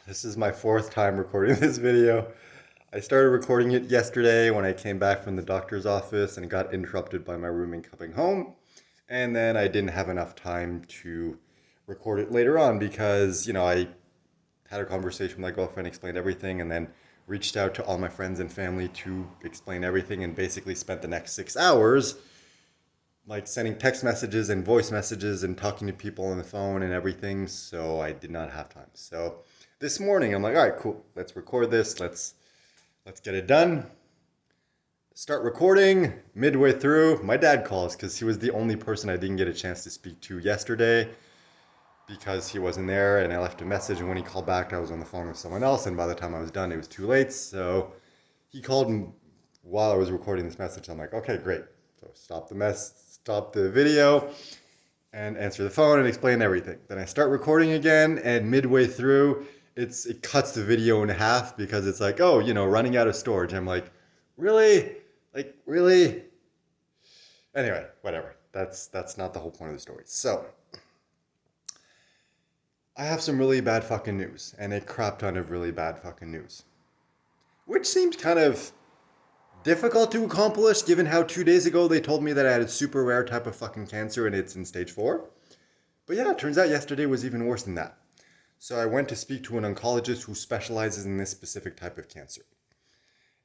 This is my fourth time recording this video. I started recording it yesterday when I came back from the doctor's office and got interrupted by my roommate coming home. And then I didn't have enough time to record it later on because, I had a conversation with my girlfriend, explained everything, and then reached out to all my friends and family to explain everything and basically spent the next 6 hours like sending text messages and voice messages and talking to people on the phone and everything, so I did not have time. So this morning I'm like, all right, cool. Let's record this. Let's get it done. Start recording. Midway through, my dad calls because he was the only person I didn't get a chance to speak to yesterday because he wasn't there and I left a message, and when he called back I was on the phone with someone else, and by the time I was done it was too late. So he called while I was recording this message. I'm like, okay, great. So stop the video and answer the phone and explain everything. Then I start recording again, and midway through, it cuts the video in half because it's like, oh, running out of storage. I'm like, really? Like, really? Anyway, whatever. That's not the whole point of the story. So, I have some really bad fucking news and a crap ton of really bad fucking news, which seems kind of difficult to accomplish given how 2 days ago they told me that I had a super rare type of fucking cancer and it's in stage 4. But yeah, it turns out yesterday was even worse than that. So I went to speak to an oncologist who specializes in this specific type of cancer.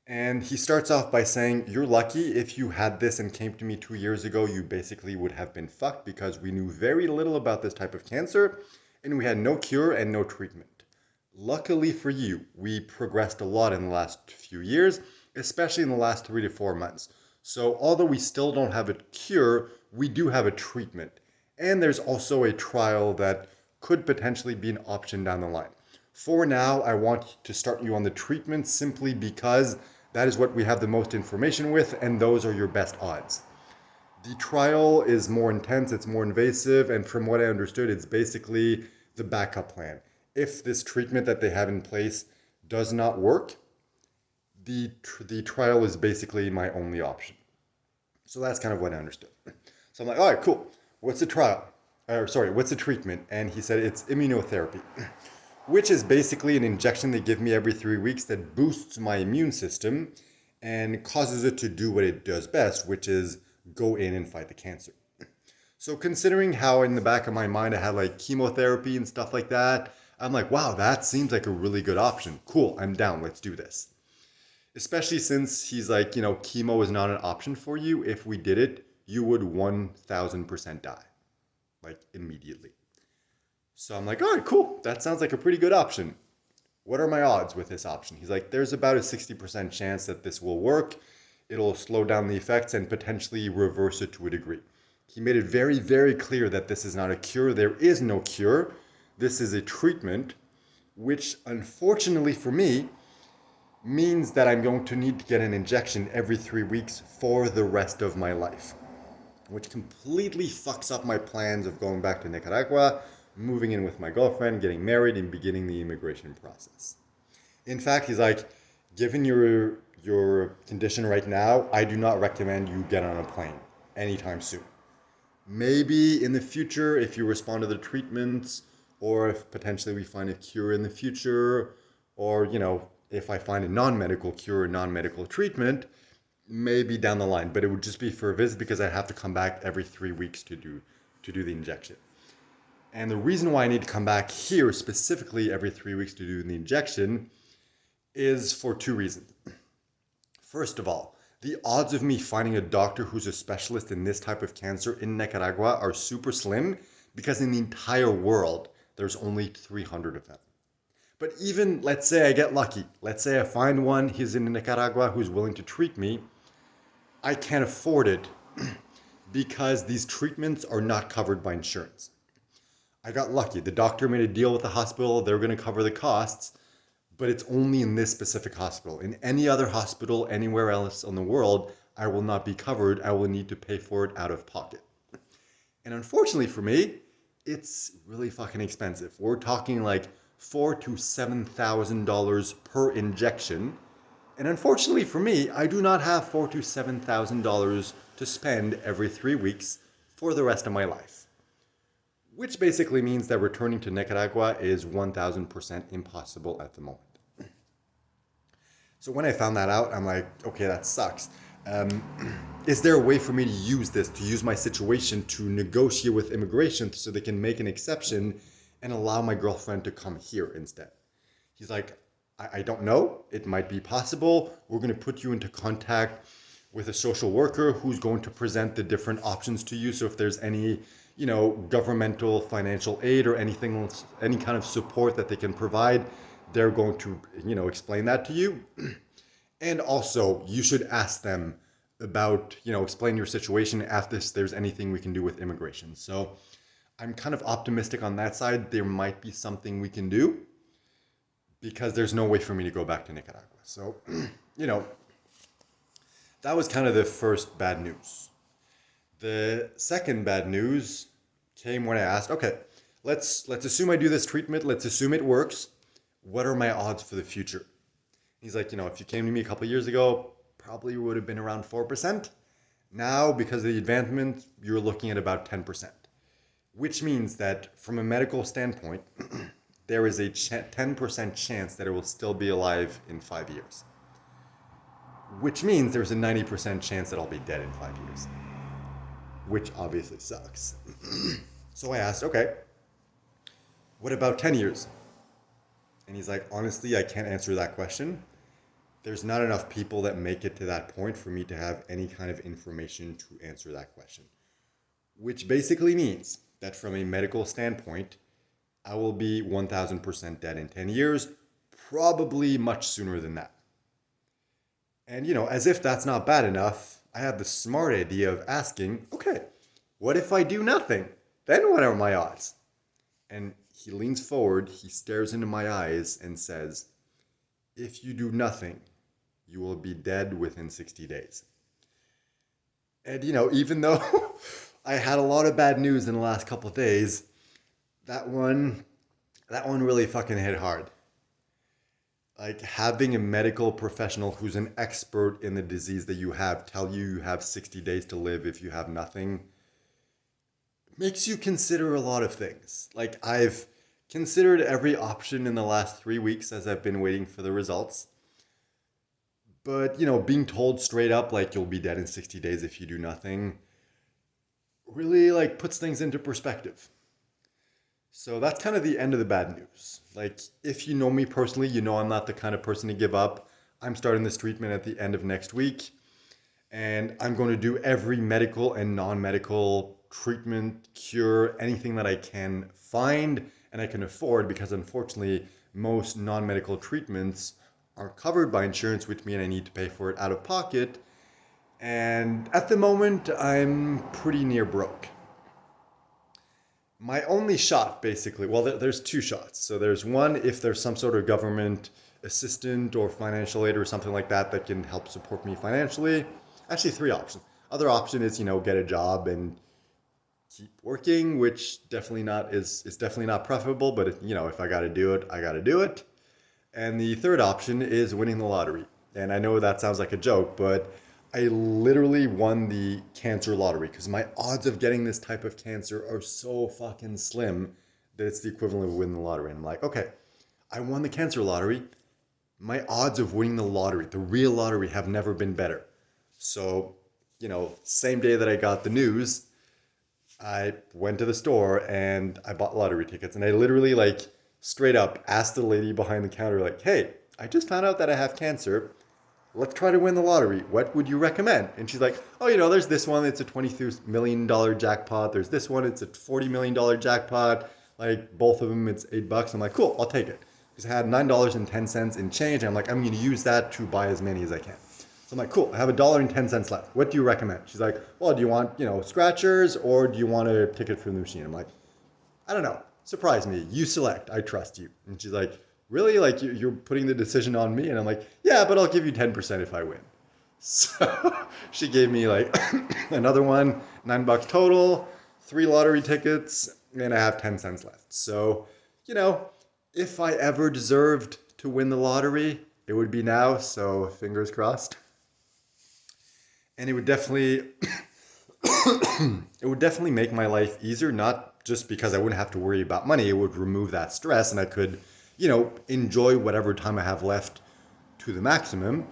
And he starts off by saying, you're lucky. If you had this and came to me 2 years ago, you basically would have been fucked because we knew very little about this type of cancer and we had no cure and no treatment. Luckily for you, we progressed a lot in the last few years, especially in the last 3 to 4 months. So although we still don't have a cure, we do have a treatment. And there's also a trial that could potentially be an option down the line. For now, I want to start you on the treatment simply because that is what we have the most information with, and those are your best odds. The trial is more intense, it's more invasive, and from what I understood, it's basically the backup plan. If this treatment that they have in place does not work, the trial is basically my only option. So that's kind of what I understood. So I'm like, all right, cool. What's the trial? What's the treatment? And he said it's immunotherapy, which is basically an injection they give me every 3 weeks that boosts my immune system and causes it to do what it does best, which is go in and fight the cancer. So considering how in the back of my mind I had like chemotherapy and stuff like that, I'm like, wow, that seems like a really good option. Cool, I'm down, let's do this. Especially since he's like, chemo is not an option for you. If we did it, you would 1000% die, like immediately. So I'm like, all right, cool. That sounds like a pretty good option. What are my odds with this option? He's like, there's about a 60% chance that this will work. It'll slow down the effects and potentially reverse it to a degree. He made it very, very clear that this is not a cure. There is no cure. This is a treatment, which unfortunately for me means that I'm going to need to get an injection every 3 weeks for the rest of my life, which completely fucks up my plans of going back to Nicaragua, moving in with my girlfriend, getting married, and beginning the immigration process. In fact, he's like, given your condition right now, I do not recommend you get on a plane anytime soon. Maybe in the future, if you respond to the treatments, or if potentially we find a cure in the future, or, if I find a non-medical cure or non-medical treatment, maybe down the line. But it would just be for a visit because I have to come back every 3 weeks to do the injection. And the reason why I need to come back here specifically every 3 weeks to do the injection is for 2 reasons. First of all, the odds of me finding a doctor who's a specialist in this type of cancer in Nicaragua are super slim because in the entire world, there's only 300 of them. But even, let's say I get lucky. Let's say I find one, he's in Nicaragua, who's willing to treat me. I can't afford it because these treatments are not covered by insurance. I got lucky. The doctor made a deal with the hospital. They're going to cover the costs, but it's only in this specific hospital. In any other hospital, anywhere else in the world, I will not be covered. I will need to pay for it out of pocket. And unfortunately for me, it's really fucking expensive. We're talking like $4,000 to $7,000 per injection. And unfortunately for me, I do not have $4,000 to $7,000 to spend every 3 weeks for the rest of my life. which basically means that returning to Nicaragua is 1000% impossible at the moment. So when I found that out, I'm like, okay, that sucks. Um, is there a way for me to use my situation to negotiate with immigration so they can make an exception and allow my girlfriend to come here instead? He's like, I don't know. It might be possible. We're going to put you into contact with a social worker who's going to present the different options to you. So if there's any, governmental financial aid or anything else, any kind of support that they can provide, they're going to, explain that to you. And also, you should ask them about, explain your situation, ask if there's anything we can do with immigration. So I'm kind of optimistic on that side. There might be something we can do because there's no way for me to go back to Nicaragua. So, you know, that was kind of the first bad news. The second bad news came when I asked, okay, let's assume I do this treatment. Let's assume it works. What are my odds for the future? He's like, if you came to me a couple of years ago, probably would have been around 4%. Now, because of the advancement, you're looking at about 10%, which means that from a medical standpoint, there is a 10% chance that it will still be alive in 5 years, which means there's a 90% chance that I'll be dead in 5 years, which obviously sucks. So I asked, okay, what about 10 years? And he's like, honestly, I can't answer that question. There's not enough people that make it to that point for me to have any kind of information to answer that question. Which basically means that from a medical standpoint, I will be 1000% dead in 10 years, probably much sooner than that. And as if that's not bad enough, I had the smart idea of asking, okay, what if I do nothing? Then what are my odds? And he leans forward, he stares into my eyes and says, if you do nothing, you will be dead within 60 days. And even though I had a lot of bad news in the last couple of days, that one really fucking hit hard. Like having a medical professional who's an expert in the disease that you have tell you have 60 days to live if you have nothing makes you consider a lot of things. Like I've considered every option in the last 3 weeks as I've been waiting for the results. But, being told straight up like you'll be dead in 60 days if you do nothing really like puts things into perspective. So that's kind of the end of the bad news. Like if you know me personally, I'm not the kind of person to give up. I'm starting this treatment at the end of next week, and I'm going to do every medical and non-medical treatment, cure, anything that I can find and I can afford, because unfortunately most non-medical treatments aren't covered by insurance, which means I need to pay for it out of pocket. And at the moment, I'm pretty near broke. My only shot, basically, well, there's two shots. So there's one, if there's some sort of government assistant or financial aid or something like that that can help support me financially. Actually, three options. Other option is, get a job and keep working, which definitely not is definitely not preferable. But if I got to do it, I got to do it. And the third option is winning the lottery. And I know that sounds like a joke, but I literally won the cancer lottery because my odds of getting this type of cancer are so fucking slim that it's the equivalent of winning the lottery. And I'm like, okay, I won the cancer lottery. My odds of winning the lottery, the real lottery, have never been better. So, same day that I got the news, I went to the store and I bought lottery tickets. And I literally straight up asked the lady behind the counter, like, hey, I just found out that I have cancer. Let's try to win the lottery. What would you recommend? And she's like, oh, there's this one. It's a $23 million jackpot. There's this one. It's a $40 million jackpot. Like both of them, it's $8. I'm like, cool, I'll take it. Because I had $9.10 in change. And I'm like, I'm going to use that to buy as many as I can. So I'm like, cool, I have $1.10 left. What do you recommend? She's like, well, do you want, scratchers, or do you want a ticket from the machine? I'm like, I don't know. Surprise me. You select. I trust you. And she's like, really? Like you're putting the decision on me? And I'm like, yeah, but I'll give you 10% if I win. So she gave me another one, $9 total, 3 lottery tickets, and I have 10 cents left. So, if I ever deserved to win the lottery, it would be now. So fingers crossed. And it would definitely, it would definitely make my life easier. Not just because I wouldn't have to worry about money, it would remove that stress and I could, enjoy whatever time I have left to the maximum.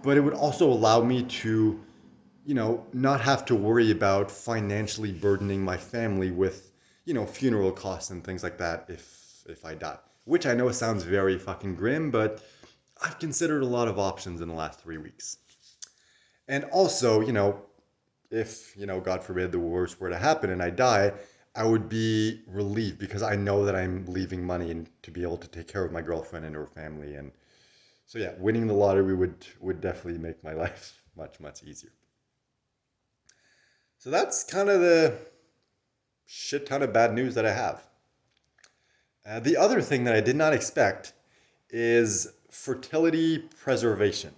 But it would also allow me to, not have to worry about financially burdening my family with, funeral costs and things like that if I die. Which I know sounds very fucking grim, but I've considered a lot of options in the last 3 weeks. And also, if, God forbid the worst were to happen and I die, I would be relieved because I know that I'm leaving money and to be able to take care of my girlfriend and her family. And so yeah, winning the lottery would definitely make my life much, much easier. So that's kind of the shit ton of bad news that I have. The other thing that I did not expect is fertility preservation.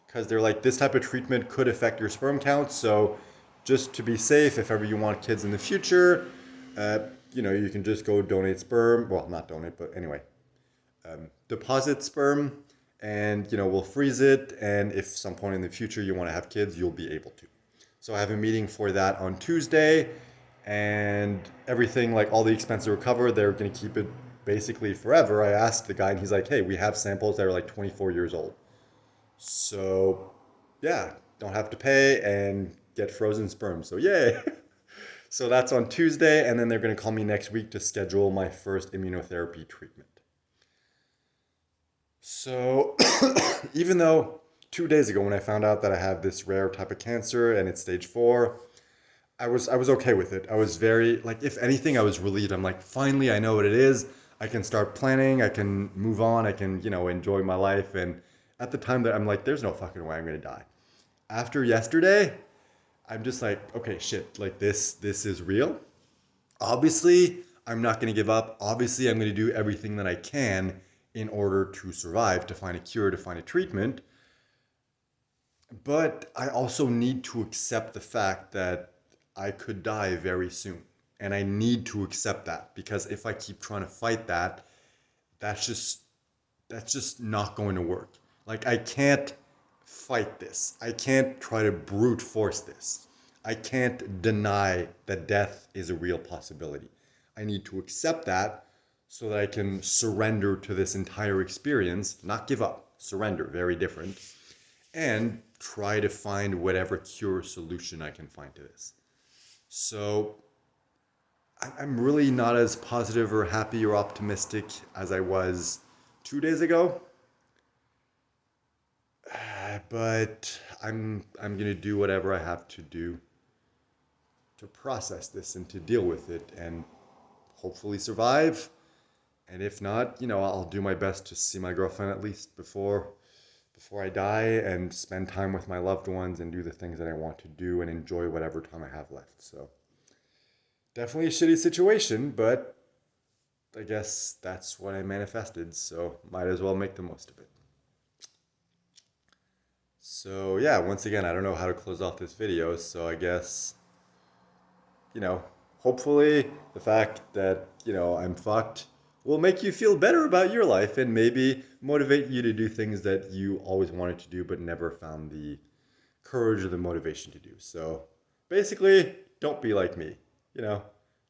Because they're like, this type of treatment could affect your sperm count. So just to be safe, if ever you want kids in the future, uh, you can just go donate sperm. Well, not donate, but anyway, deposit sperm and, we'll freeze it. And if some point in the future you want to have kids, you'll be able to. So I have a meeting for that on Tuesday, and everything, like all the expenses are covered. They're going to keep it basically forever. I asked the guy, and he's like, hey, we have samples that are like 24 years old. So, yeah, don't have to pay and get frozen sperm. So, yay. So that's on Tuesday, and then they're going to call me next week to schedule my first immunotherapy treatment. So, even though 2 days ago when I found out that I have this rare type of cancer and it's stage 4, I was okay with it. I was very, like, if anything, I was relieved. I'm like, finally, I know what it is. I can start planning. I can move on. I can, enjoy my life. And at the time that I'm like, there's no fucking way I'm gonna die. After yesterday, I'm just like, okay, shit, like this is real. Obviously, I'm not gonna give up. Obviously, I'm gonna do everything that I can in order to survive, to find a cure, to find a treatment. But I also need to accept the fact that I could die very soon. And I need to accept that because if I keep trying to fight that, that's just that's just not going to work. Like I can't fight this. I can't try to brute force this. I can't deny that death is a real possibility. I need to accept that so that I can surrender to this entire experience, not give up, surrender, very different, and try to find whatever cure solution I can find to this. So I'm really not as positive or happy or optimistic as I was 2 days ago. But I'm gonna do whatever I have to do to process this and to deal with it and hopefully survive. And if not, I'll do my best to see my girlfriend at least before I die and spend time with my loved ones and do the things that I want to do and enjoy whatever time I have left. So definitely a shitty situation, but I guess that's what I manifested, so might as well make the most of it. So yeah, once again, I don't know how to close off this video, so I guess, you know, hopefully the fact that, I'm fucked will make you feel better about your life and maybe motivate you to do things that you always wanted to do but never found the courage or the motivation to do. So basically, don't be like me, you know,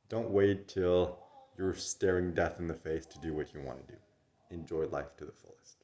don't wait till you're staring death in the face to do what you want to do. Enjoy life to the fullest.